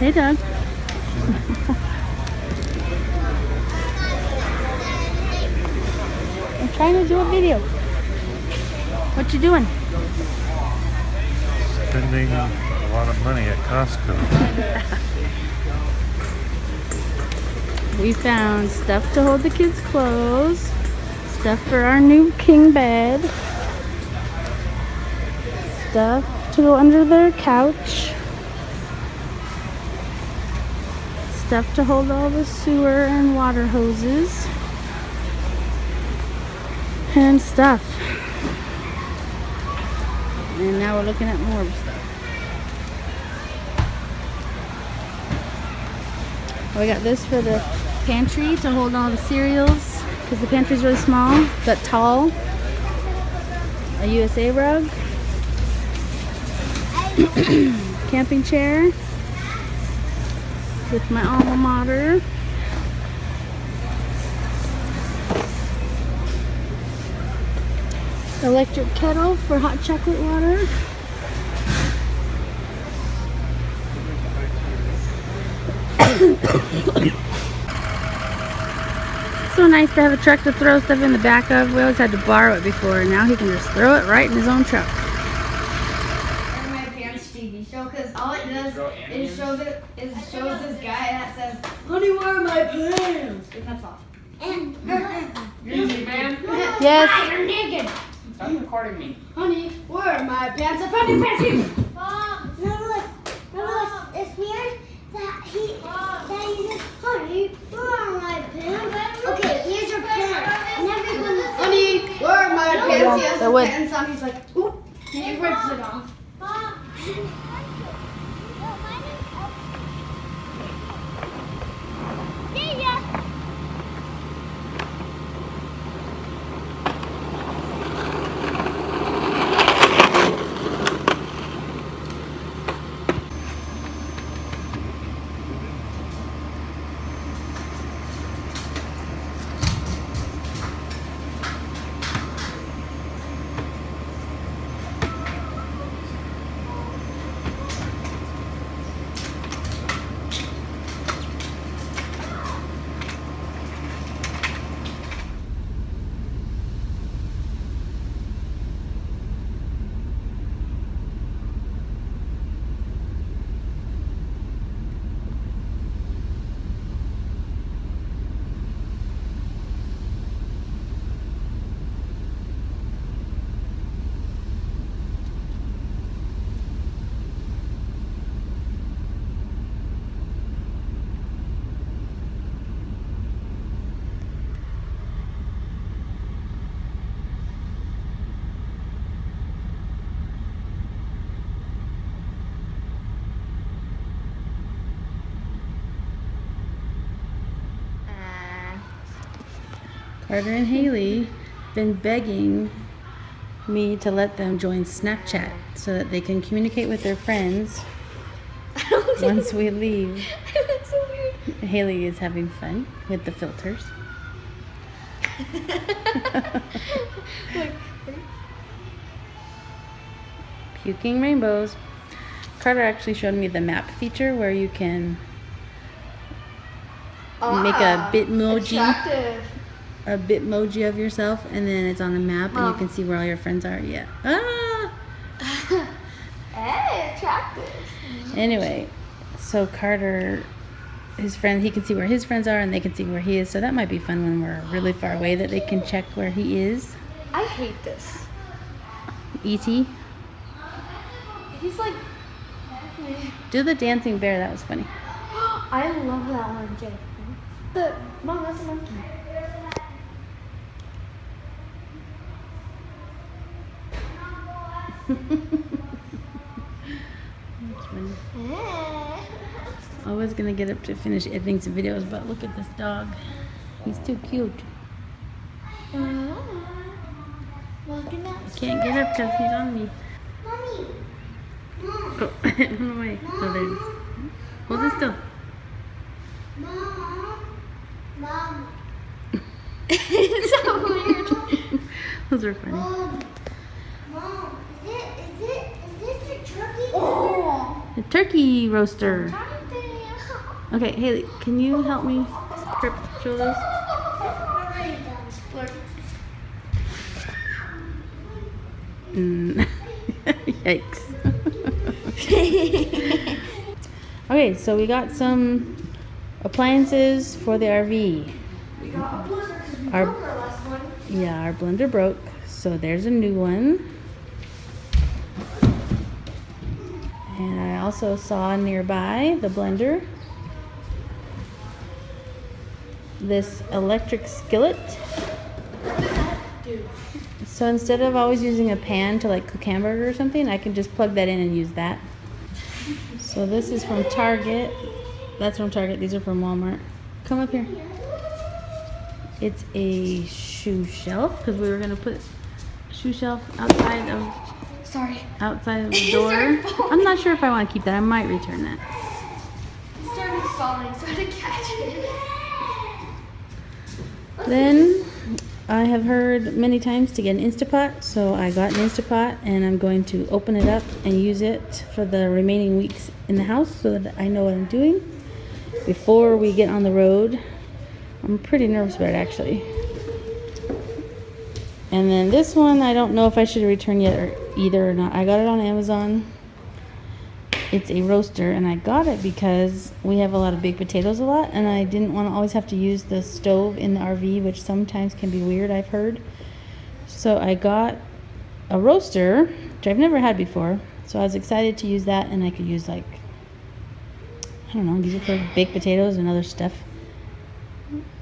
Hey, Doug. I'm trying to do a video. What you doing? Spending a lot of money at Costco. We found stuff to hold the kids' clothes, stuff for our new king bed, stuff to go under their couch, stuff to hold all the sewer and water hoses, and stuff. And now we're looking at more stuff. We got this for the pantry to hold all the cereals because the pantry's really small but tall. A USA rug. Camping chair with my alma mater. Electric kettle for hot chocolate water. So nice to have a truck to throw stuff in the back of. We always had to borrow it before, and now he can just throw it right in his own truck. And my parents' TV show, because all it does is shows this guy that says, "Honey, where are my pants?" And that's all. And You're naked, man. Yes. you're naked. Stop recording me. Honey, where are my pants? I found your pants here. Mom, remember it's weird that he says, honey, where are my pants? Okay, here's your pants. And everyone Honey, where are my pants? He has the his wood. pants on. He's like, "Oop!" He rips it off. Mom. See ya. Carter and Haley been begging me to let them join Snapchat so that they can communicate with their friends once we leave. That's so weird. Haley is having fun with the filters. Puking rainbows. Carter actually showed me the map feature where you can make a Bitmoji. Attractive. A Bitmoji of yourself, and then it's on the map, and you can see where all your friends are. Yeah. Ah. Hey, attractive. Anyway, so Carter, his friend, he can see where his friends are, and they can see where he is. So that might be fun when we're really far away, that they can check where he is. I hate this. E.T. He's like, Do the dancing bear. That was funny. I love that one, Jay. Mom, that's a monkey. That's funny. I was gonna get up to finish editing some videos, but look at this dog. He's too cute. Looking at Can't get up because he's on me. Mommy. Mom. Oh, run away. Oh, there it is. Hold it still. Mom. Mom. It's so weird. Those are funny. Mom. Is this a turkey? Oh. The turkey roaster. Tiny thing. Okay, Haley, can you help me grip show those? Yikes. Okay, so we got some appliances for the RV. Our blender broke, so there's a new one. And I also saw nearby the blender this electric skillet. So instead of always using a pan to like cook hamburger or something, I can just plug that in and use that. So this is from Target. That's from Target. These are from Walmart. Come up here. It's a shoe shelf because we were gonna put a shoe shelf outside of the door. I'm not sure if I want to keep that. I might return that. It started falling, so I had to catch it. Then I have heard many times to get an Instapot, so I got an Instapot and I'm going to open it up and use it for the remaining weeks in the house so that I know what I'm doing before we get on the road. I'm pretty nervous about it actually. And then this one, I don't know if I should return yet or not. I got it on Amazon. It's a roaster, and I got it because we have a lot of baked potatoes a lot, and I didn't want to always have to use the stove in the RV, which sometimes can be weird, I've heard. So I got a roaster, which I've never had before. So I was excited to use that, and I could use like, I don't know, use it for baked potatoes and other stuff.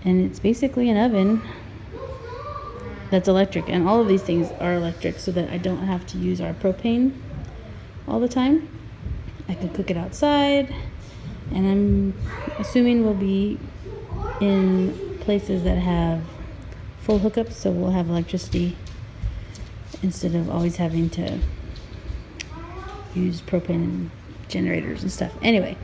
And it's basically an oven that's electric, and all of these things are electric so that I don't have to use our propane all the time. I can cook it outside, and I'm assuming we'll be in places that have full hookups, so we'll have electricity instead of always having to use propane and generators and stuff. Anyway,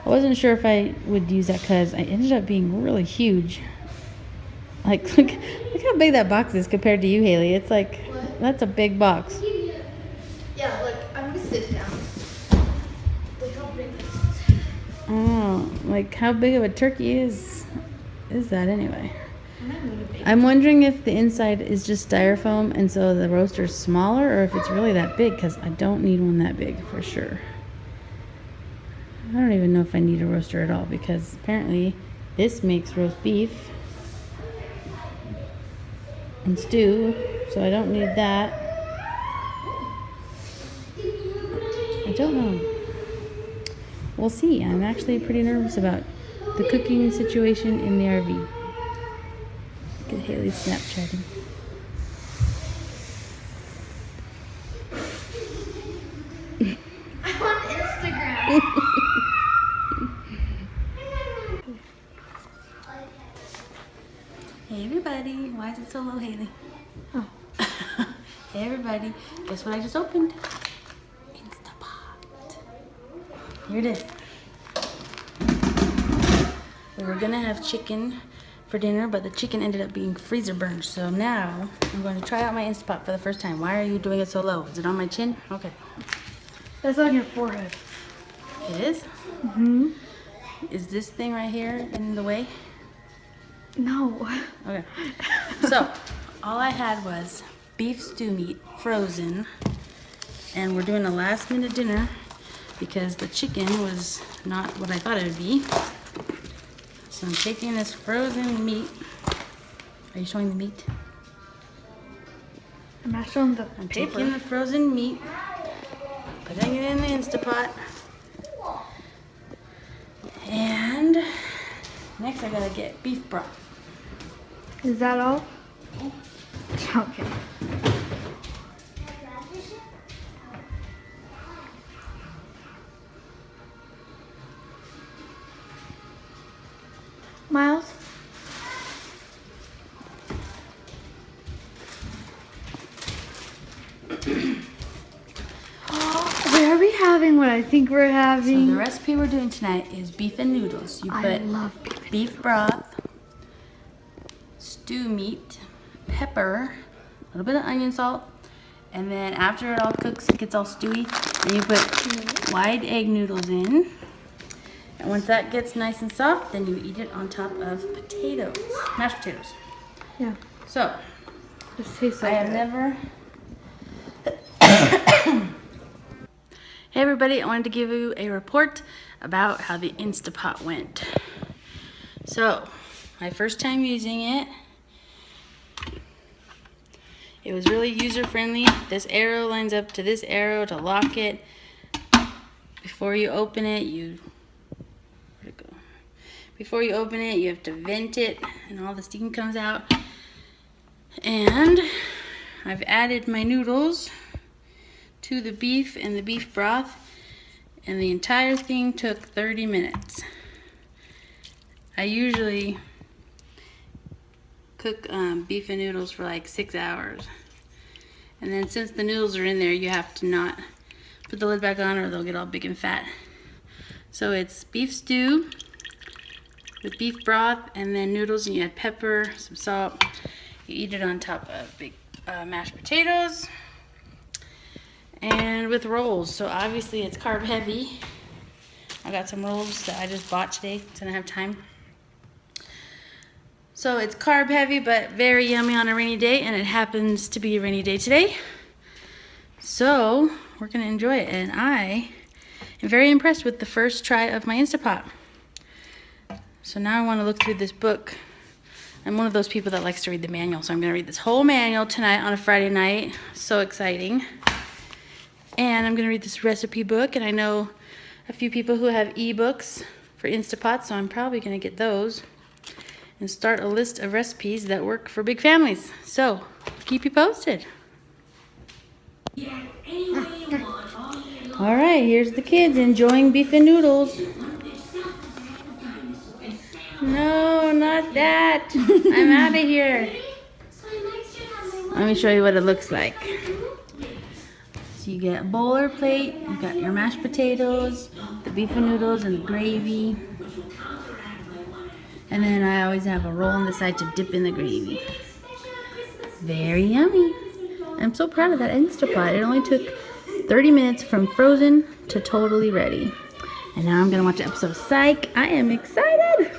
I wasn't sure if I would use that because I ended up being really huge. Like, look how big that box is compared to you, Haley. It's like, that's a big box. Yeah, look, I'm gonna sit down. Look how big this is. Oh, like how big of a turkey is that anyway? I'm wondering if the inside is just styrofoam and so the roaster's smaller, or if it's really that big, because I don't need one that big for sure. I don't even know if I need a roaster at all, because apparently this makes roast beef and stew, so I don't need that. I don't know. We'll see. I'm actually pretty nervous about the cooking situation in the RV. Look at Haley Snapchatting. I'm on Instagram. Hey everybody, why is it so low, Haley? Oh. Hey everybody, guess what I just opened? Instapot. Here it is. We were gonna have chicken for dinner, but the chicken ended up being freezer burned. So now I'm going to try out my Instapot for the first time. Why are you doing it so low? Is it on my chin? Okay. That's on your forehead. It is? Mm-hmm. Is this thing right here in the way? No. Okay. So, all I had was beef stew meat, frozen. And we're doing a last minute dinner because the chicken was not what I thought it would be. So I'm taking this frozen meat. Are you showing the meat? I'm not showing the I'm paper. taking the frozen meat, putting it in the Instapot. And next I gotta get beef broth. Is that all? Okay. Miles? Where are we having what I think we're So having? the recipe we're doing tonight is beef and noodles. You I put love beef. broth, stew meat, pepper, a little bit of onion salt, and then after it all cooks, it gets all stewy, then you put wide egg noodles in, And once that gets nice and soft, then you eat it on top of potatoes, mashed potatoes. Yeah. So, This tastes I like have never. Hey everybody, I wanted to give you a report about how the Instapot went. So, my first time using it, it was really user-friendly. This arrow lines up to this arrow to lock it. Before you open it, where'd it go? Before you open it, you have to vent it and all the steam comes out. And I've added my noodles to the beef and the beef broth, and the entire thing took 30 minutes. I usually cook beef and noodles for like 6 hours. And then since the noodles are in there, you have to not put the lid back on or they'll get all big and fat. So it's beef stew with beef broth and then noodles, and you add pepper, some salt. You eat it on top of big mashed potatoes and with rolls. So obviously it's carb heavy. I got some rolls that I just bought today because I didn't have time. So it's carb heavy but very yummy on a rainy day, and it happens to be a rainy day today. So we're gonna enjoy it, and I am very impressed with the first try of my Instapot. So now I wanna look through this book. I'm one of those people that likes to read the manual, so I'm gonna read this whole manual tonight on a Friday night. So exciting. And I'm gonna read this recipe book, and I know a few people who have ebooks for Instapot, so I'm probably gonna get those and start a list of recipes that work for big families. So, keep you posted. All right, here's the kids enjoying beef and noodles. No, not that. I'm out of here. Let me show you what it looks like. So you get a bowl or plate, you got your mashed potatoes, the beef and noodles, and the gravy. And then I always have a roll on the side to dip in the gravy. Very yummy. I'm so proud of that Instapot. It only took 30 minutes from frozen to totally ready. And now I'm gonna watch an episode of Psych. I am excited.